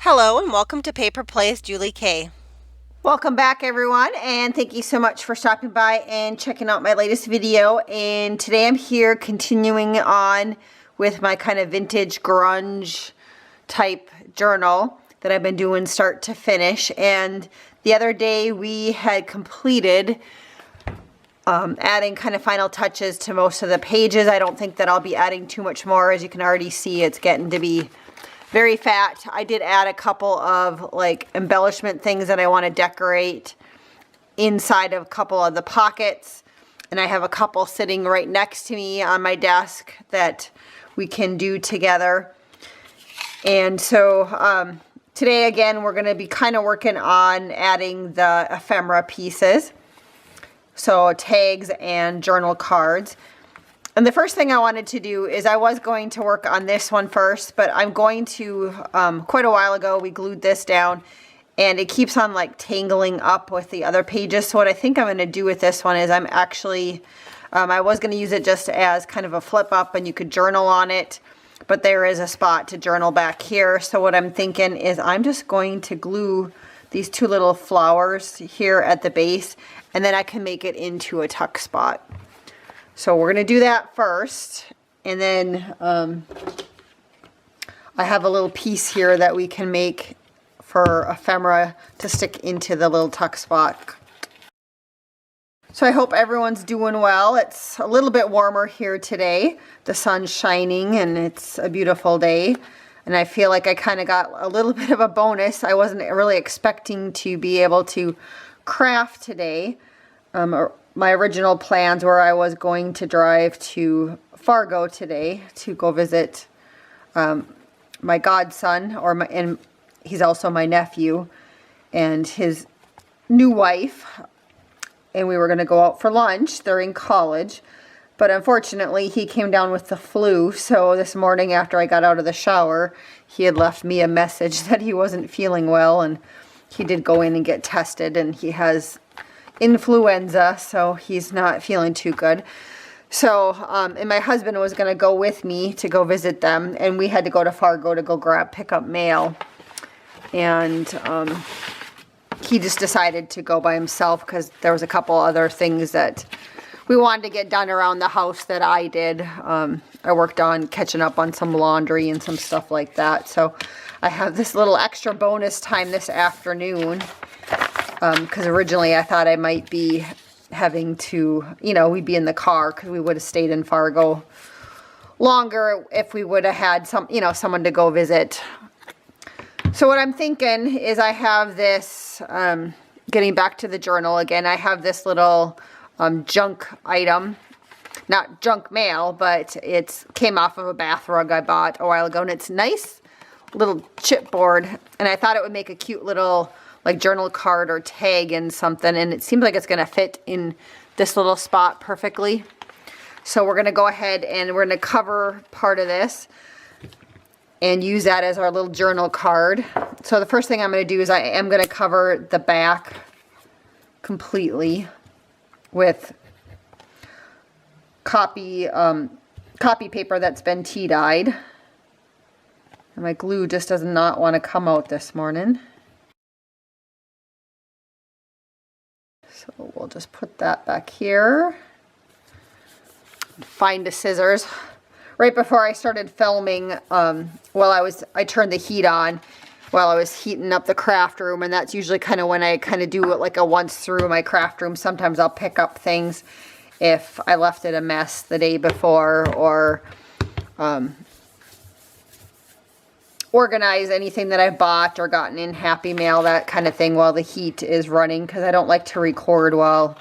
Hello and welcome to Paper Plays Julie K. Welcome back everyone, and thank you so much for stopping by and checking out my latest video. And today I'm here continuing on with my kind of vintage grunge type journal that I've been doing start to finish. And the other day we had completed adding kind of final touches to most of the pages. I don't think that I'll be adding too much more. As you can already see, it's getting to be very fat. I did add a couple of like embellishment things that I want to decorate inside of a couple of the pockets. And I have a couple sitting right next to me on my desk that we can do together. And so today again, we're going to be kind of working on adding the ephemera pieces. So tags and journal cards. And the first thing I wanted to do is I was going to work on this one first, but I'm going to, quite a while ago, we glued this down and it keeps on like tangling up with the other pages. So what I think I'm going to do with this one is I'm actually, I was going to use it just as kind of a flip up and you could journal on it, but there is a spot to journal back here. So what I'm thinking is I'm just going to glue these two little flowers here at the base, and then I can make it into a tuck spot. So we're going to do that first, and then I have a little piece here that we can make for ephemera to stick into the little tuck spot. So I hope everyone's doing well. It's a little bit warmer here today. The sun's shining and it's a beautiful day. And I feel like I kind of got a little bit of a bonus. I wasn't really expecting to be able to craft today. My original plans were I was going to drive to Fargo today to go visit my godson, and he's also my nephew, and his new wife. And we were going to go out for lunch. They're in college. But unfortunately, he came down with the flu. So this morning after I got out of the shower, he had left me a message that he wasn't feeling well. And he did go in and get tested, and he has influenza, so he's not feeling too good. So, and my husband was going to go with me to go visit them, and we had to go to Fargo to go pick up mail. And he just decided to go by himself because there was a couple other things that we wanted to get done around the house that I did. I worked on catching up on some laundry and some stuff like that. So I have this little extra bonus time this afternoon. Because originally I thought I might be having to, we'd be in the car because we would have stayed in Fargo longer if we would have had someone to go visit. So what I'm thinking is I have this, getting back to the journal again, I have this little junk item, not junk mail, but it came off of a bath rug I bought a while ago, and it's nice little chipboard, and I thought it would make a cute little like journal card or tag in something, and it seems like it's going to fit in this little spot perfectly. So we're going to go ahead and we're going to cover part of this and use that as our little journal card. So the first thing I'm going to do is I am going to cover the back completely with copy paper that's been tea dyed. And my glue just does not want to come out this morning. So we'll just put that back here. Find the scissors. Right before I started filming, I turned the heat on while I was heating up the craft room, and that's usually kind of when I kind of do it like a once through my craft room. Sometimes I'll pick up things if I left it a mess the day before, or organize anything that I've bought or gotten in Happy Mail, that kind of thing, while the heat is running, because I don't like to record while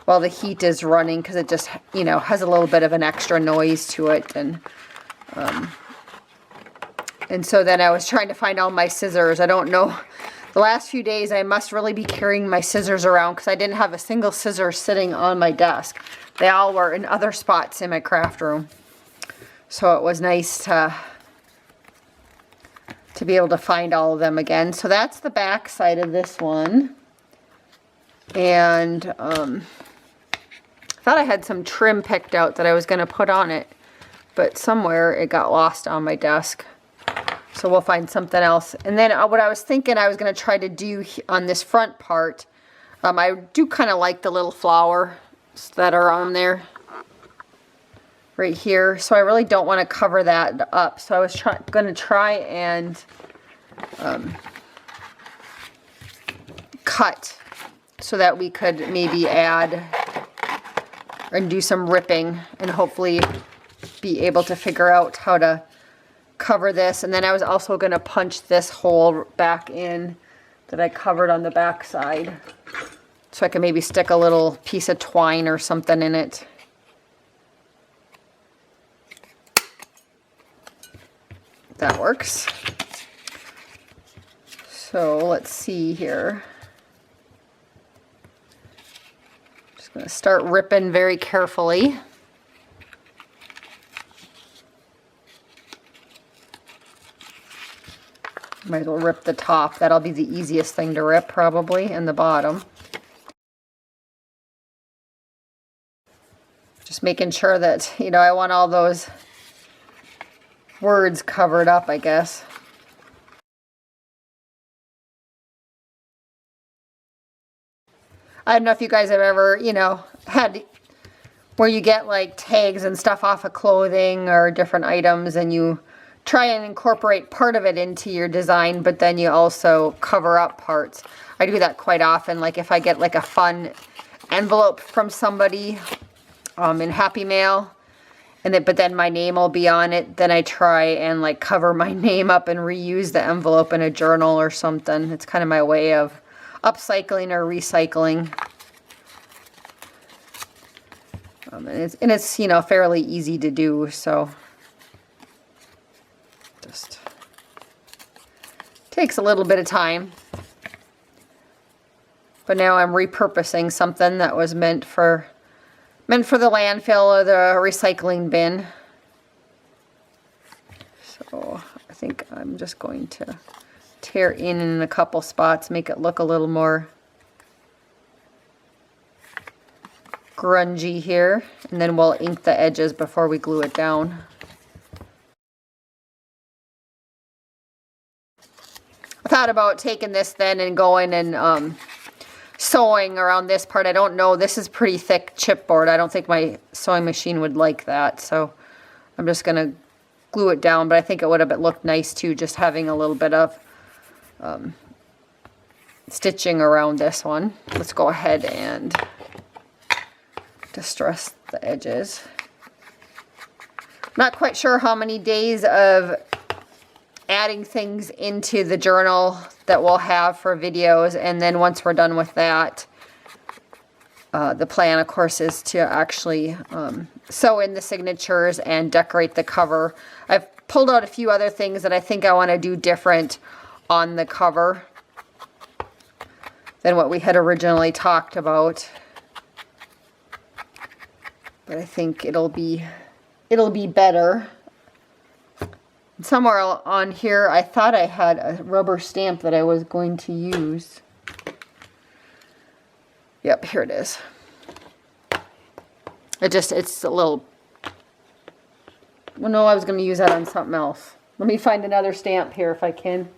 the heat is running, because it just, has a little bit of an extra noise to it. And so then I was trying to find all my scissors. I don't know. The last few days I must really be carrying my scissors around because I didn't have a single scissor sitting on my desk. They all were in other spots in my craft room. So it was nice to be able to find all of them again. So that's the back side of this one. And I thought I had some trim picked out that I was going to put on it, but somewhere it got lost on my desk. So we'll find something else. And then what I was thinking I was going to try to do on this front part, I do kind of like the little flowers that are on there right here. So I really don't want to cover that up. So I was going to try and cut so that we could maybe add and do some ripping and hopefully be able to figure out how to cover this. And then I was also going to punch this hole back in that I covered on the back side so I can maybe stick a little piece of twine or something in it. That works. So let's see here. Just going to start ripping very carefully. Might as well rip the top. That'll be the easiest thing to rip probably, and the bottom. Just making sure that, you know, I want all those words covered up, I guess. I don't know if you guys have ever, you know, had where you get like tags and stuff off of clothing or different items and you try and incorporate part of it into your design, but then you also cover up parts. I do that quite often. Like if I get like a fun envelope from somebody in Happy Mail, but then my name will be on it, then I try and like cover my name up and reuse the envelope in a journal or something. It's kind of my way of upcycling or recycling. And it's you know, fairly easy to do, so just takes a little bit of time. But now I'm repurposing something that was meant for the landfill or the recycling bin. So I think I'm just going to tear in a couple spots, make it look a little more grungy here, and then we'll ink the edges before we glue it down. I thought about taking this then and going and sewing around this part. I don't know, this is pretty thick chipboard. I don't think my sewing machine would like that, so I'm just gonna glue it down, but I think it would have looked nice too, just having a little bit of stitching around this one. Let's go ahead and distress the edges. Not quite sure how many days of adding things into the journal that we'll have for videos, and then once we're done with that, the plan of course is to actually sew in the signatures and decorate the cover. I've pulled out a few other things that I think I want to do different on the cover than what we had originally talked about. But I think it'll be better. Somewhere on here, I thought I had a rubber stamp that I was going to use. Yep, here it is. It's a little, well, no, I was going to use that on something else. Let me find another stamp here if I can.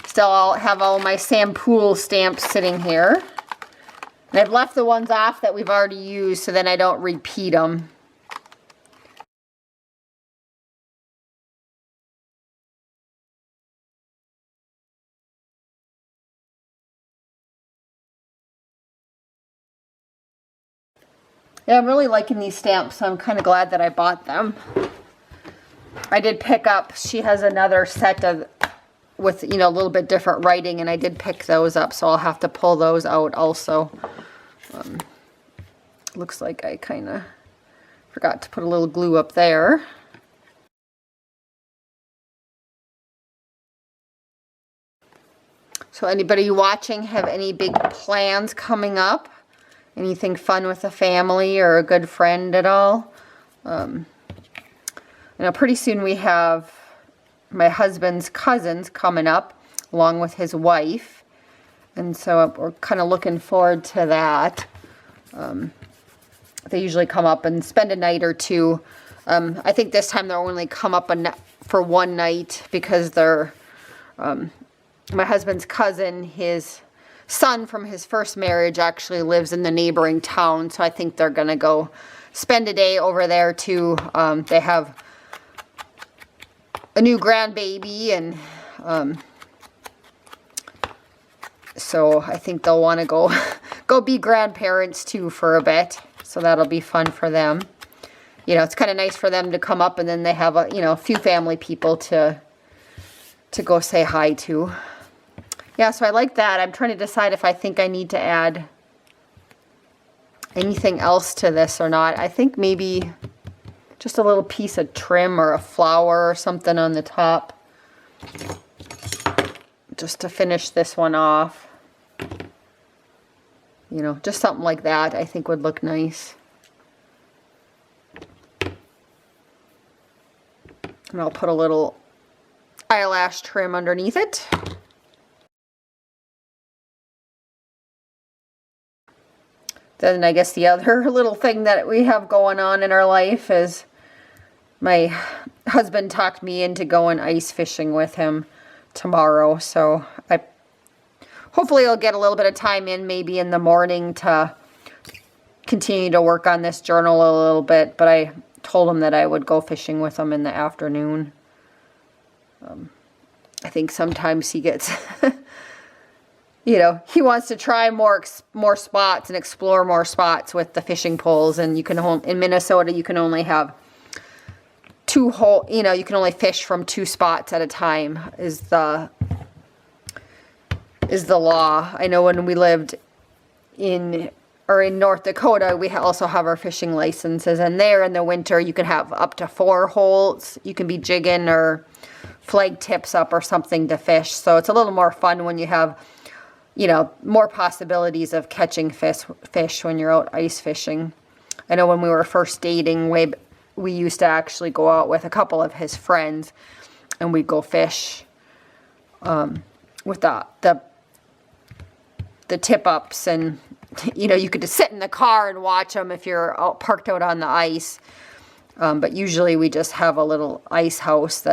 Still, I'll have all my Sam Poole stamps sitting here. And I've left the ones off that we've already used so then I don't repeat them. Yeah, I'm really liking these stamps, so I'm kind of glad that I bought them. I did pick up, she has another set of, with, you know, a little bit different writing, and I did pick those up, so I'll have to pull those out also. Looks like I kind of forgot to put a little glue up there. So anybody watching have any big plans coming up? Anything fun with a family or a good friend at all? You know, pretty soon we have my husband's cousins coming up along with his wife. And so we're kind of looking forward to that. They usually come up and spend a night or two I think this time they'll only come up for one night because they're, my husband's cousin, his son from his first marriage actually lives in the neighboring town. So I think they're going to go spend a day over there too. They have a new grandbaby, and so I think they'll want to go be grandparents too for a bit. So that'll be fun for them. You know, it's kind of nice for them to come up, and then they have a few family people to go say hi to. Yeah, so I like that. I'm trying to decide if I think I need to add anything else to this or not. I think maybe just a little piece of trim or a flower or something on the top, just to finish this one off. You know, just something like that I think would look nice. And I'll put a little eyelash trim underneath it. Then I guess the other little thing that we have going on in our life is my husband talked me into going ice fishing with him tomorrow. So hopefully I'll get a little bit of time in, maybe in the morning, to continue to work on this journal a little bit. But I told him that I would go fishing with him in the afternoon. I think sometimes he gets... You know, he wants to try more spots and explore more spots with the fishing poles. And you can in Minnesota, you can only have you can only fish from 2 spots at a time is the law. I know when we lived in North Dakota, we also have our fishing licenses, and there in the winter you can have up to 4 holes. You can be jigging or flag tips up or something to fish. So it's a little more fun when you have, you know, more possibilities of catching fish when you're out ice fishing. I know when we were first dating, we used to actually go out with a couple of his friends, and we'd go fish with the tip-ups, and, you know, you could just sit in the car and watch them if you're parked out on the ice. But usually we just have a little ice house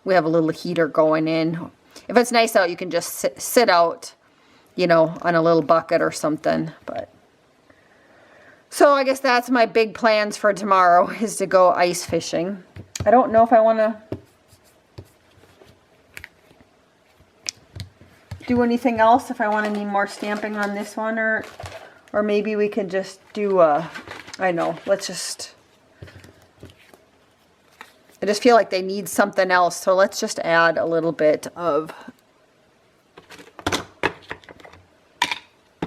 we have a little heater going in. If it's nice out, you can just sit out, you know, on a little bucket or something. But so I guess that's my big plans for tomorrow, is to go ice fishing. I don't know if I want to do anything else, if I want to need more stamping on this one, or maybe we could just do I just feel like they need something else, so let's just add a little bit of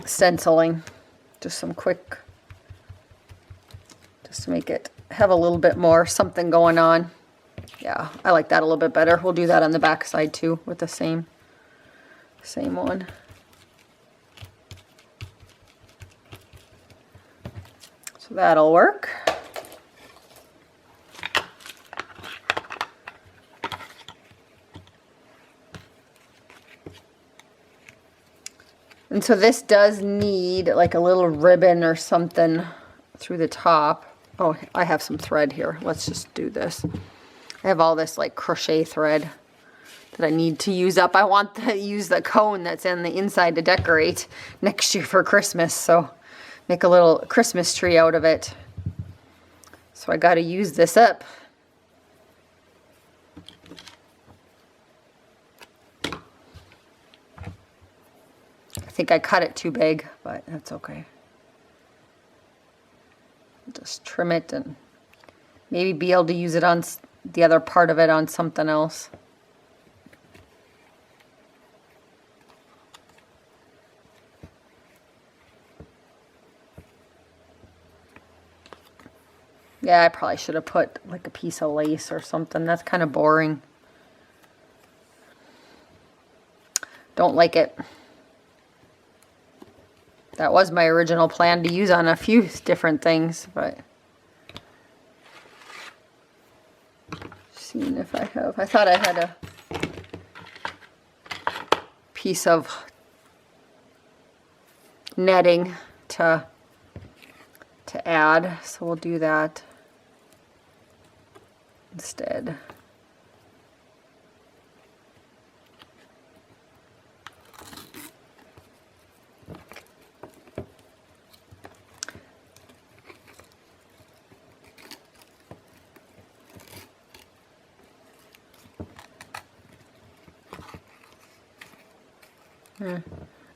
stenciling, just some quick, just to make it have a little bit more something going on. Yeah, I like that a little bit better. We'll do that on the back side too with the same one. So that'll work. And so this does need like a little ribbon or something through the top. Oh, I have some thread here. Let's just do this. I have all this like crochet thread that I need to use up. I want to use the cone that's in the inside to decorate next year for Christmas. So make a little Christmas tree out of it. So I got to use this up. I think I cut it too big, but that's okay. Just trim it and maybe be able to use it on the other part of it on something else. Yeah, I probably should have put like a piece of lace or something. That's kind of boring. Don't like it. That was my original plan to use on a few different things, but seeing if I thought I had a piece of netting to add, so we'll do that. instead.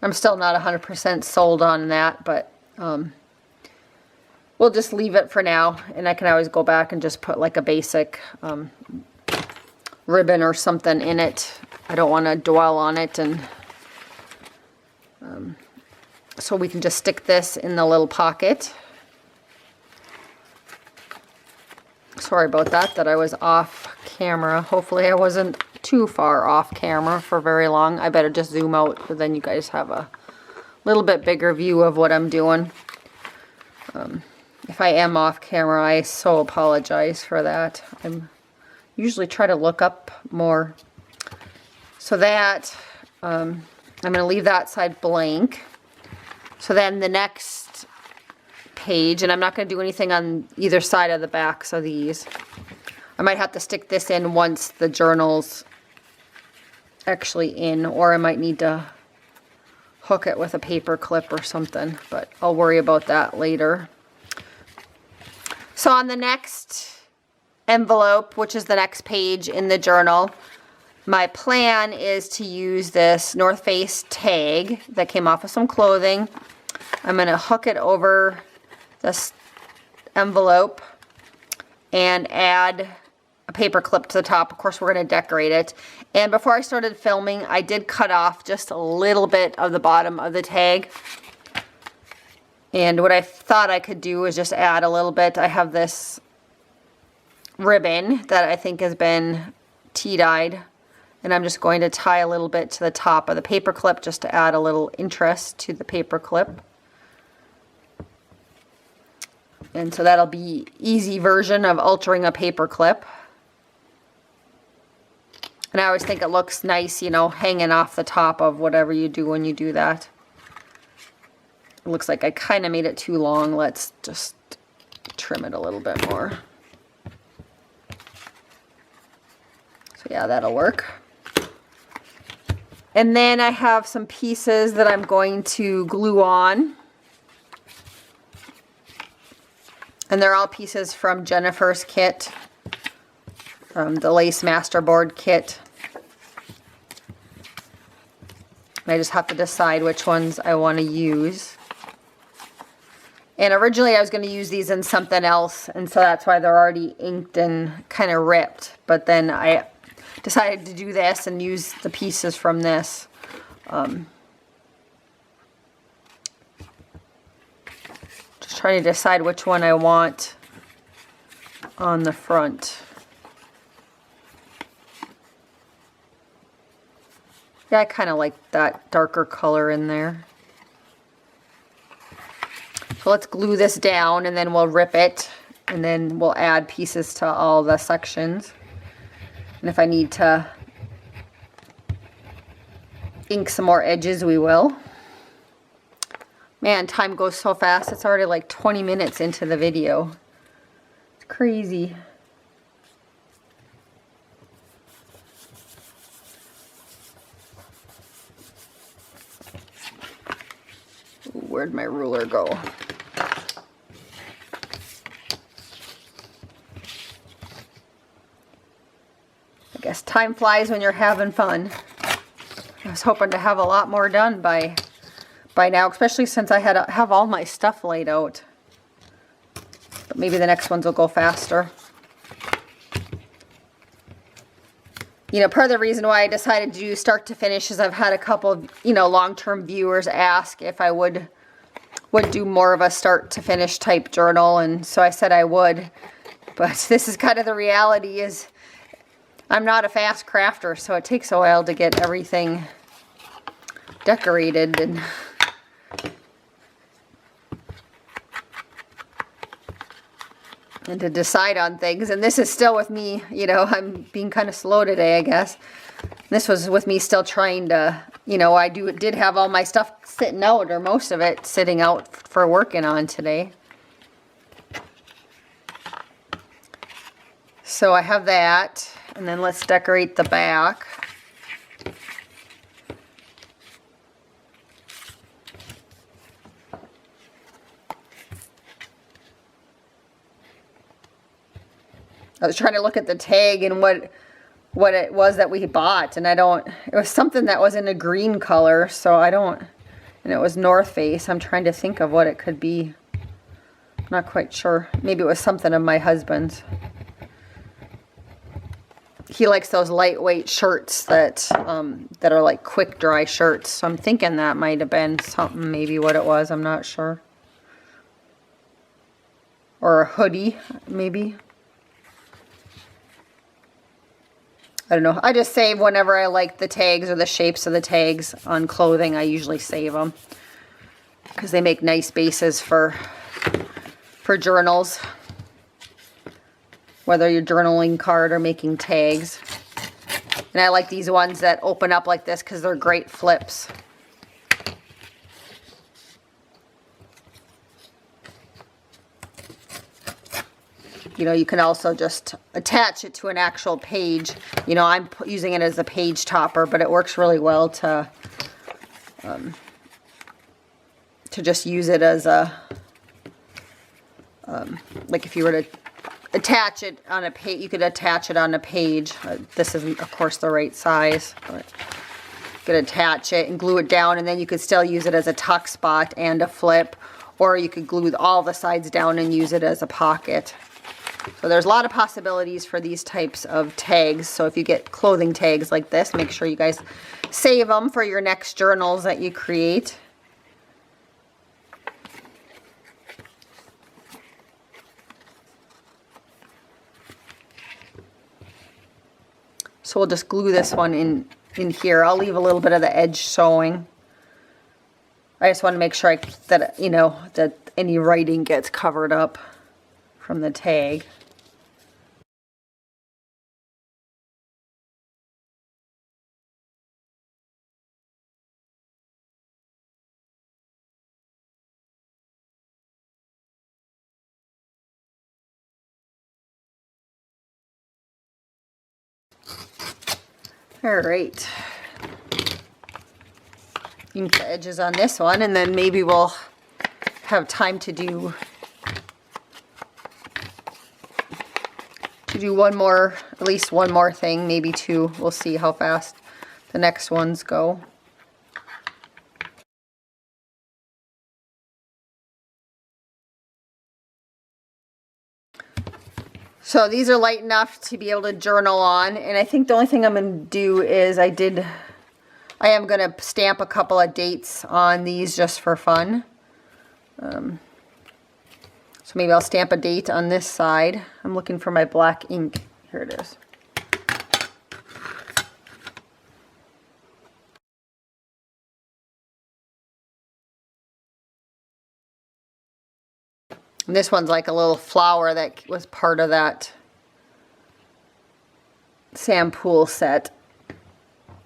I'm still not 100% sold on that, but we'll just leave it for now, and I can always go back and just put like a basic ribbon or something in it. I don't want to dwell on it, and so we can just stick this in the little pocket. Sorry about that I was off camera. Hopefully I wasn't too far off camera for very long. I better just zoom out, but then you guys have a little bit bigger view of what I'm doing. If I am off camera, I so apologize for that. I'm usually try to look up more. So that, I'm going to leave that side blank. So then the next page, and I'm not going to do anything on either side of the backs of these. I might have to stick this in once the journal's actually in, or I might need to hook it with a paper clip or something, but I'll worry about that later. So on the next envelope, which is the next page in the journal, my plan is to use this North Face tag that came off of some clothing. I'm going to hook it over this envelope and add a paper clip to the top. Of course, we're going to decorate it. And before I started filming, I did cut off just a little bit of the bottom of the tag. And what I thought I could do is just add a little bit. I have this ribbon that I think has been tea-dyed, and I'm just going to tie a little bit to the top of the paper clip just to add a little interest to the paper clip. And so that'll be easy version of altering a paper clip. And I always think it looks nice, you know, hanging off the top of whatever you do when you do that. It looks like I kind of made it too long. Let's just trim it a little bit more. So yeah, that'll work. And then I have some pieces that I'm going to glue on. And they're all pieces from Jennifer's kit, the Lace Masterboard kit. And I just have to decide which ones I want to use. And originally I was going to use these in something else, and so that's why they're already inked and kind of ripped. But then I decided to do this and use the pieces from this. Just trying to decide which one I want on the front. Yeah, I kind of like that darker color in there. So let's glue this down, and then we'll rip it, and then we'll add pieces to all the sections. And if I need to ink some more edges, we will. Man, time goes so fast. It's already like 20 minutes into the video. It's crazy. Ooh, where'd my ruler go? I guess time flies when you're having fun. I was hoping to have a lot more done by now, especially since I have all my stuff laid out. But maybe the next ones will go faster. You know, part of the reason why I decided to do start to finish is I've had a couple of, you know, long-term viewers ask if I would do more of a start to finish type journal, and so I said I would. But this is kind of the reality, is I'm not a fast crafter, so it takes a while to get everything decorated and to decide on things. And this is still with me, you know, I'm being kind of slow today, I guess. This was with me still trying to, you know, I did have all my stuff sitting out, or most of it sitting out for working on today. So I have that, and then let's decorate the back. I was trying to look at the tag and what it was that we bought, and it was something that was in a green color, so and it was North Face. I'm trying to think of what it could be. I'm not quite sure. Maybe it was something of my husband's. He likes those lightweight shirts that are like quick dry shirts, so I'm thinking that might have been something, maybe what it was. I'm not sure. Or a hoodie, maybe. I don't know. I just save whenever I like the tags or the shapes of the tags on clothing. I usually save them because they make nice bases for journals, whether you're journaling card or making tags. And I like these ones that open up like this because they're great flips. You know, you can also just attach it to an actual page. You know, I'm using it as a page topper, but it works really well to just use it as a, like if you were to attach it on a page, you could attach it on a page. This isn't, of course, the right size, but you could attach it and glue it down, and then you could still use it as a tuck spot and a flip, or you could glue all the sides down and use it as a pocket. So there's a lot of possibilities for these types of tags. So if you get clothing tags like this, make sure you guys save them for your next journals that you create. So we'll just glue this one in here. I'll leave a little bit of the edge showing. I just want to make sure that any writing gets covered up from the tag. All right. Ink the edges on this one, and then maybe we'll have time to do one more, at least one more thing, maybe two. We'll see how fast the next ones go. So these are light enough to be able to journal on, and I think the only thing I'm going to do is I am going to stamp a couple of dates on these just for fun. So maybe I'll stamp a date on this side. I'm looking for my black ink. Here it is. And this one's like a little flower that was part of that Sam Pool set.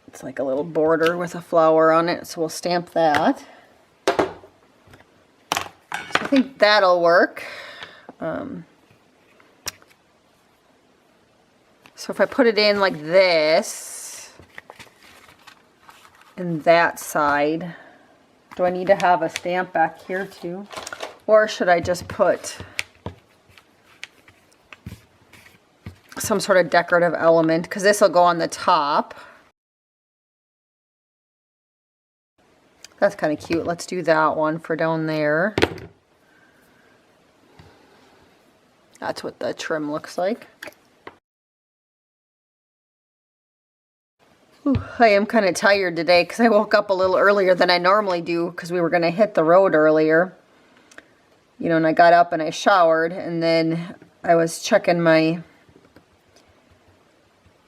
It's like a little border with a flower on it, so we'll stamp that. I think that'll work. So if I put it in like this, and that side, do I need to have a stamp back here too? Or should I just put some sort of decorative element? Because this will go on the top. That's kind of cute. Let's do that one for down there. That's what the trim looks like. Ooh, I am kind of tired today because I woke up a little earlier than I normally do because we were going to hit the road earlier. You know, and I got up and I showered, and then I was checking my,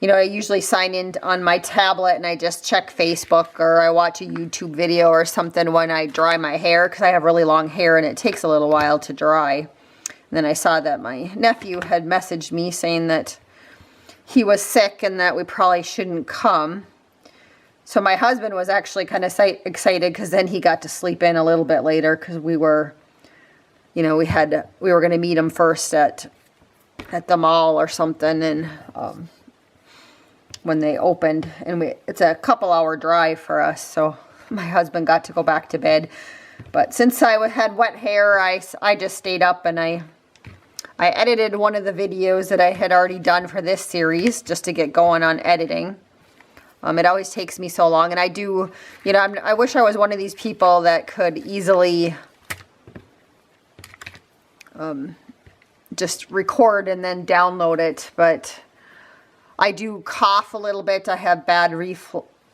you know, I usually sign in on my tablet and I just check Facebook, or I watch a YouTube video or something when I dry my hair, because I have really long hair and it takes a little while to dry. And then I saw that my nephew had messaged me saying that he was sick and that we probably shouldn't come. So my husband was actually kind of excited, because then he got to sleep in a little bit later, because we were, you know, we were going to meet him first at at the mall or something, and when they opened, and it's a couple hour drive for us, so my husband got to go back to bed. But since I had wet hair, I just stayed up and I edited one of the videos that I had already done for this series just to get going on editing. It always takes me so long, and I do, you know, I wish I was one of these people that could easily just record and then download it, but I do cough a little bit. I have bad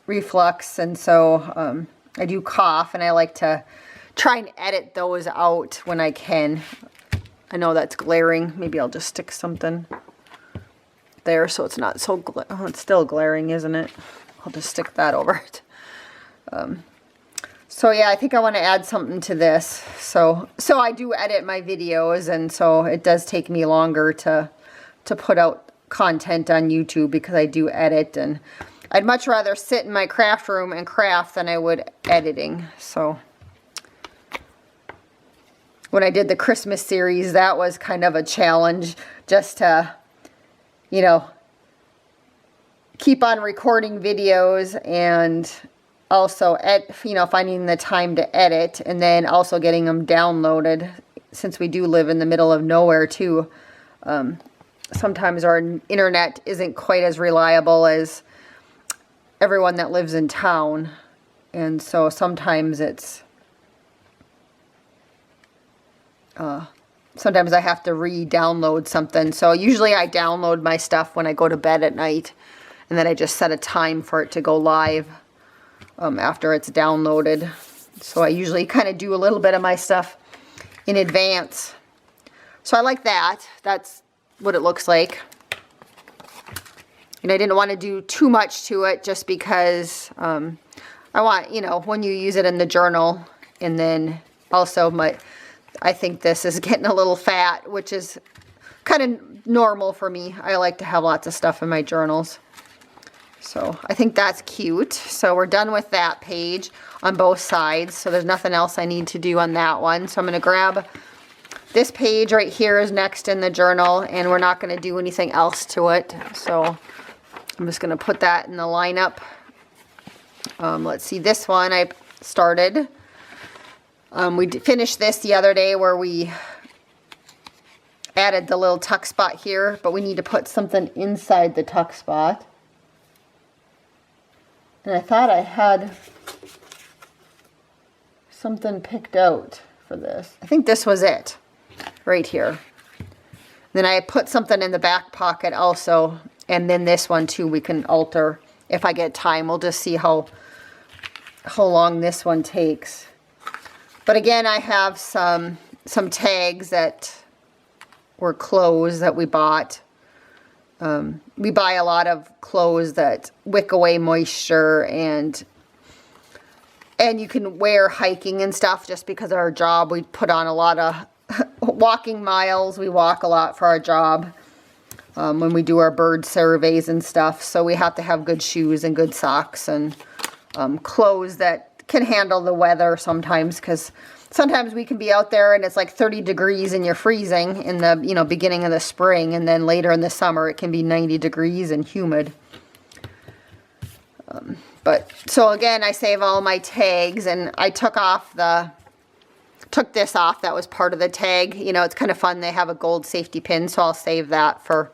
reflux, and so I do cough, and I like to try and edit those out when I can. I know that's glaring. Maybe I'll just stick something there so it's not so oh, it's still glaring, isn't it? I'll just stick that over it. So yeah, I think I want to add something to this. So I do edit my videos, and so it does take me longer to put out content on YouTube because I do edit, and I'd much rather sit in my craft room and craft than I would editing. So when I did the Christmas series, that was kind of a challenge, just to, you know, keep on recording videos and also finding the time to edit, and then also getting them downloaded, since we do live in the middle of nowhere too. Sometimes our internet isn't quite as reliable as everyone that lives in town, and so sometimes it's sometimes I have to re-download something. So usually I download my stuff when I go to bed at night, and then I just set a time for it to go live after it's downloaded. So I usually kind of do a little bit of my stuff in advance. So I like that. That's what it looks like. And I didn't want to do too much to it, just because I want, you know, when you use it in the journal, and then also I think this is getting a little fat, which is kind of normal for me. I like to have lots of stuff in my journals. So I think that's cute. So we're done with that page on both sides. So there's nothing else I need to do on that one. So I'm going to grab this page right here is next in the journal, and we're not going to do anything else to it. So I'm just going to put that in the lineup. Let's see, this one I started. We finished this the other day where we added the little tuck spot here, but we need to put something inside the tuck spot. And I thought I had something picked out for this. I think this was it, right here. Then I put something in the back pocket also, and then this one too we can alter if I get time. We'll just see how long this one takes. But again, I have some tags that were clothes that we bought. We buy a lot of clothes that wick away moisture, and you can wear hiking and stuff. Just because of our job, we put on a lot of walking miles. We walk a lot for our job when we do our bird surveys and stuff. So we have to have good shoes and good socks and clothes that can handle the weather sometimes, because sometimes we can be out there and it's like 30 degrees and you're freezing in the, you know, beginning of the spring, and then later in the summer it can be 90 degrees and humid. But so again, I save all my tags, and I took this off. That was part of the tag. You know, it's kind of fun. They have a gold safety pin, so I'll save that for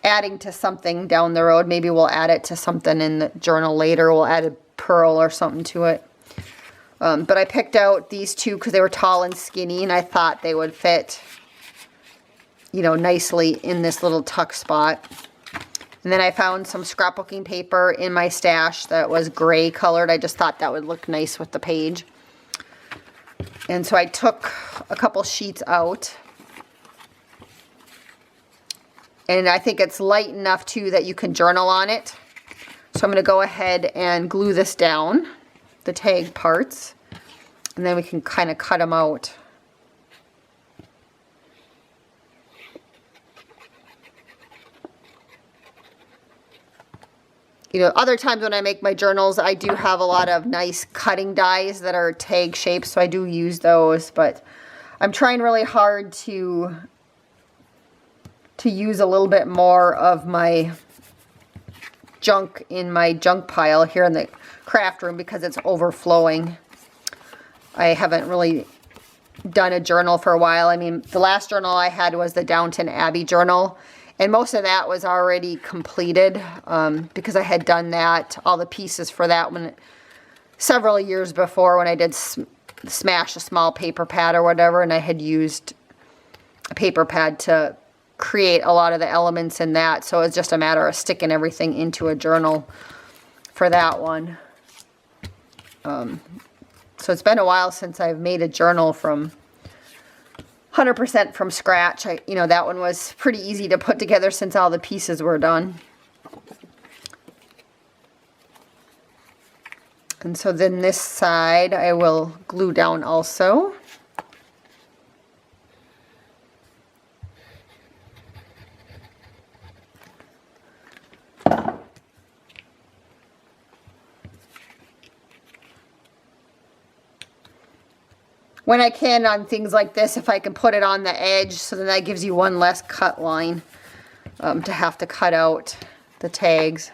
adding to something down the road. Maybe we'll add it to something in the journal later. We'll add a pearl or something to it. But I picked out these two because they were tall and skinny, and I thought they would fit, you know, nicely in this little tuck spot. And then I found some scrapbooking paper in my stash that was gray colored. I just thought that would look nice with the page. And so I took a couple sheets out. And I think it's light enough too that you can journal on it. So I'm going to go ahead and glue this down, the tag parts, and then we can kind of cut them out. You know, other times when I make my journals, I do have a lot of nice cutting dies that are tag shaped, so I do use those, but I'm trying really hard to to use a little bit more of my junk in my junk pile here in the craft room because it's overflowing. I haven't really done a journal for a while. I mean, the last journal I had was the Downton Abbey journal, and most of that was already completed because I had done that, all the pieces for that one several years before when I did smash a small paper pad or whatever, and I had used a paper pad to create a lot of the elements in that, so it's just a matter of sticking everything into a journal for that one. So it's been a while since I've made a journal from 100% from scratch. That one was pretty easy to put together since all the pieces were done. And so then this side I will glue down also. When I can on things like this, if I can put it on the edge, so then that gives you one less cut line to have to cut out the tags.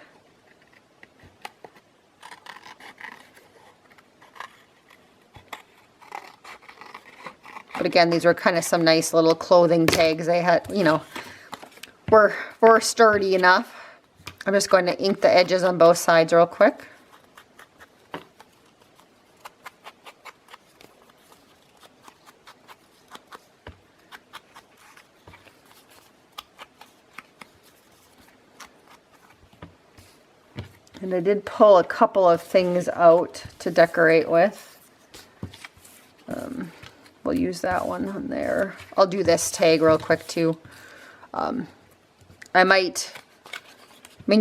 But again, these were kind of some nice little clothing tags. They had, were sturdy enough. I'm just going to ink the edges on both sides real quick. And I did pull a couple of things out to decorate with. We'll use that one on there. I'll do this tag real quick too. I mean,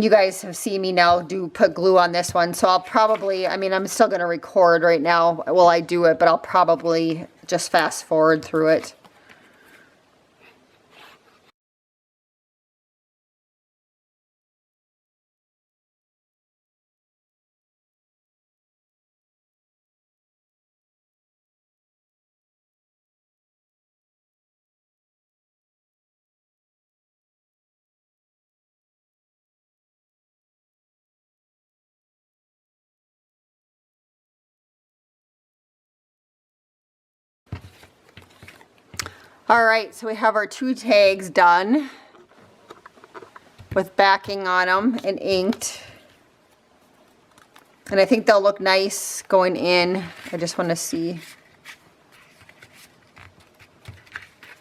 you guys have seen me now put glue on this one, so I'll probably, I'm still going to record right now while I do it, but I'll probably just fast forward through it. Alright, so we have our two tags done with backing on them and inked. And I think they'll look nice going in. I just want to see,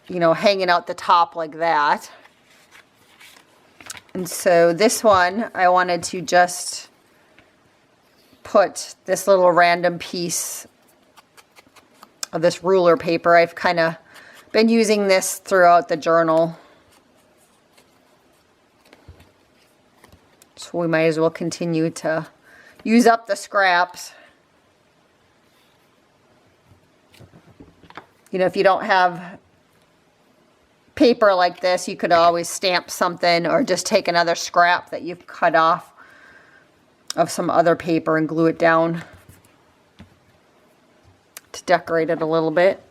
hanging out the top like that. And so this one, I wanted to just put this little random piece of this ruler paper. I've kind of been using this throughout the journal, so we might as well continue to use up the scraps. If you don't have paper like this, you could always stamp something or just take another scrap that you've cut off of some other paper and glue it down to decorate it a little bit.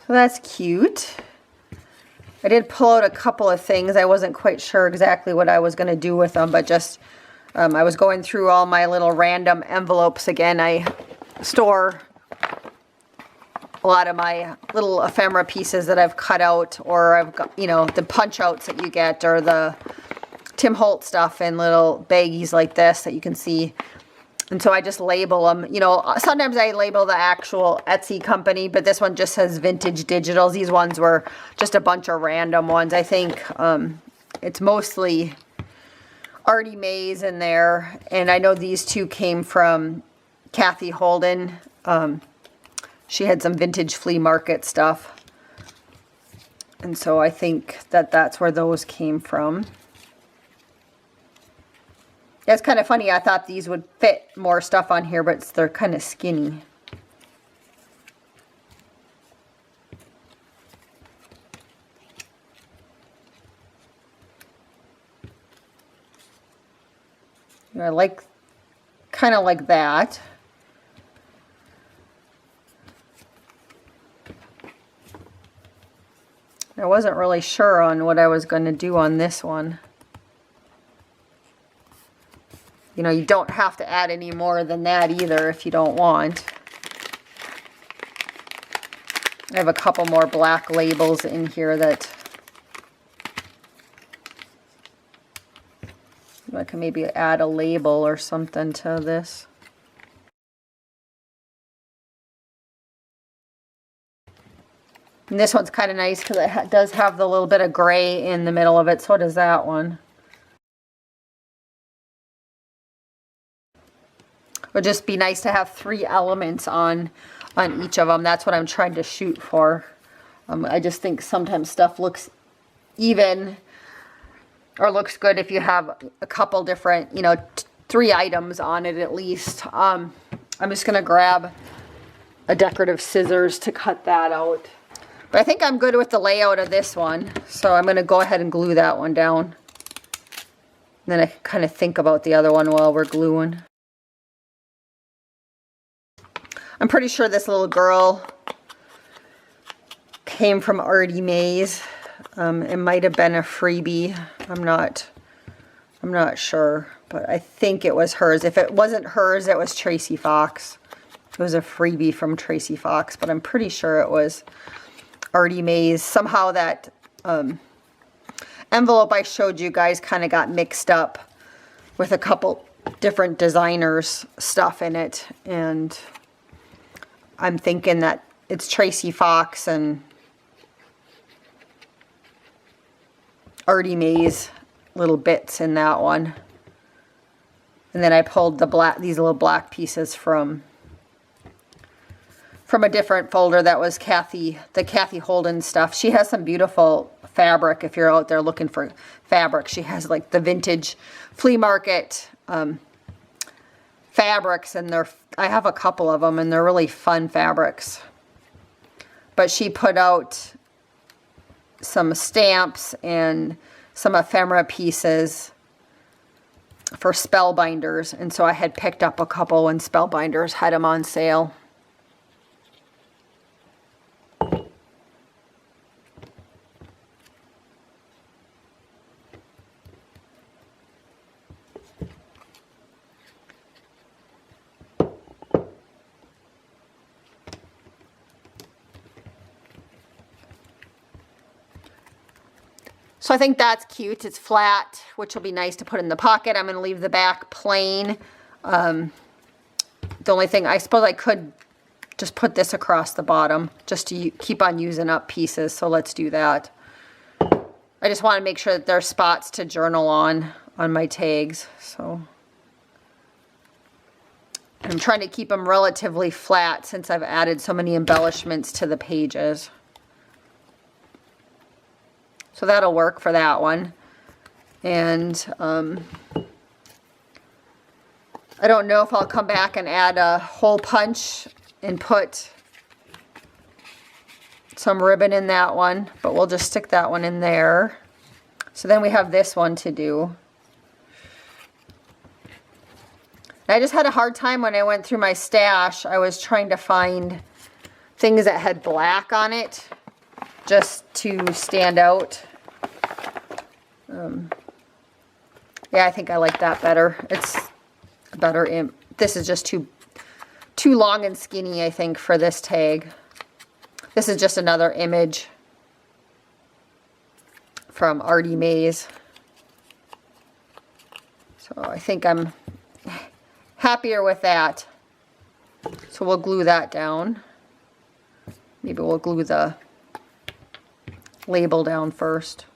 So that's cute. I did pull out a couple of things. I wasn't quite sure exactly what I was going to do with them, but just I was going through all my little random envelopes again. I store a lot of my little ephemera pieces that I've cut out, or I've got, the punch outs that you get, or the Tim Holtz stuff in little baggies like this that you can see. And so I just label them. Sometimes I label the actual Etsy company, but this one just says Vintage Digitals. These ones were just a bunch of random ones. I think it's mostly Artie Mays in there. And I know these two came from Kathy Holden. She had some vintage flea market stuff. And so I think that that's where those came from. Yeah, it's kind of funny. I thought these would fit more stuff on here, but they're kind of skinny. I like, kind of like that. I wasn't really sure on what I was going to do on this one. You know, you don't have to add any more than that either if you don't want. I have a couple more black labels in here that I can maybe add a label or something to this. And this one's kind of nice because it does have the little bit of gray in the middle of it. So does that one. It would just be nice to have 3 elements on each of them. That's what I'm trying to shoot for. I just think sometimes stuff looks even or looks good if you have a couple different, you know, 3 items on it at least. I'm just going to grab a decorative scissors to cut that out. But I think I'm good with the layout of this one. So I'm going to go ahead and glue that one down. And then I can kind of think about the other one while we're gluing. I'm pretty sure this little girl came from Artie Mays. It might have been a freebie. I'm not sure, but I think it was hers. If it wasn't hers, it was Tracy Fox. It was a freebie from Tracy Fox, but I'm pretty sure it was Artie Mays. Somehow that envelope I showed you guys kind of got mixed up with a couple different designers' stuff in it, and I'm thinking that it's Tracy Fox and Artie Mays little bits in that one. And then I pulled these little black pieces from a different folder that was the Kathy Holden stuff. She has some beautiful fabric if you're out there looking for fabric. She has like the vintage flea market fabrics, and I have a couple of them, and they're really fun fabrics. But she put out some stamps and some ephemera pieces for Spellbinders, and so I had picked up a couple when Spellbinders had them on sale. So I think that's cute. It's flat, which will be nice to put in the pocket. I'm going to leave the back plain. The only thing, I suppose I could just put this across the bottom just to keep on using up pieces. So let's do that. I just want to make sure that there's spots to journal on my tags. So I'm trying to keep them relatively flat since I've added so many embellishments to the pages. So that'll work for that one. And I don't know if I'll come back and add a hole punch and put some ribbon in that one, but we'll just stick that one in there. So then we have this one to do. I just had a hard time when I went through my stash. I was trying to find things that had black on it just to stand out. Yeah, I think I like that better. It's better. This is just too long and skinny, I think, for this tag. This is just another image from Artie Mays. So I think I'm happier with that. So we'll glue that down. Maybe we'll glue the label down first.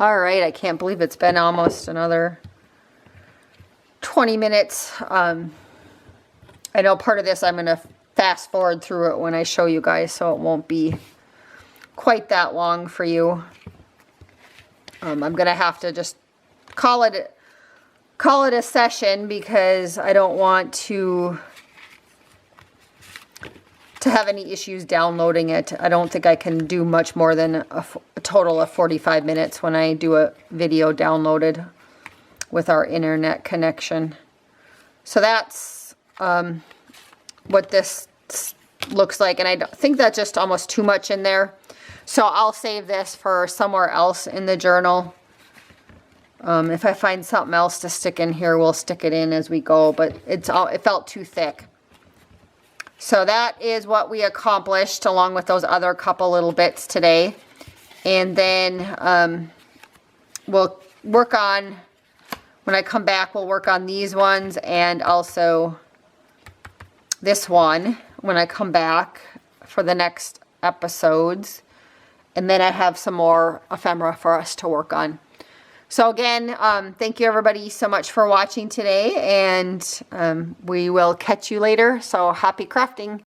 All right, I can't believe it's been almost another 20 minutes. I know part of this I'm going to fast forward through it when I show you guys, so it won't be quite that long for you. I'm going to have to just call it a session because I don't want to to have any issues downloading it. I don't think I can do much more than a total of 45 minutes when I do a video downloaded with our internet connection. So that's what this looks like, and I think that's just almost too much in there. So I'll save this for somewhere else in the journal. If I find something else to stick in here, we'll stick it in as we go, but it felt too thick. So that is what we accomplished along with those other couple little bits today. And then we'll work on, when I come back, we'll work on these ones and also this one when I come back for the next episodes. And then I have some more ephemera for us to work on. So again, thank you everybody so much for watching today, and we will catch you later. So happy crafting.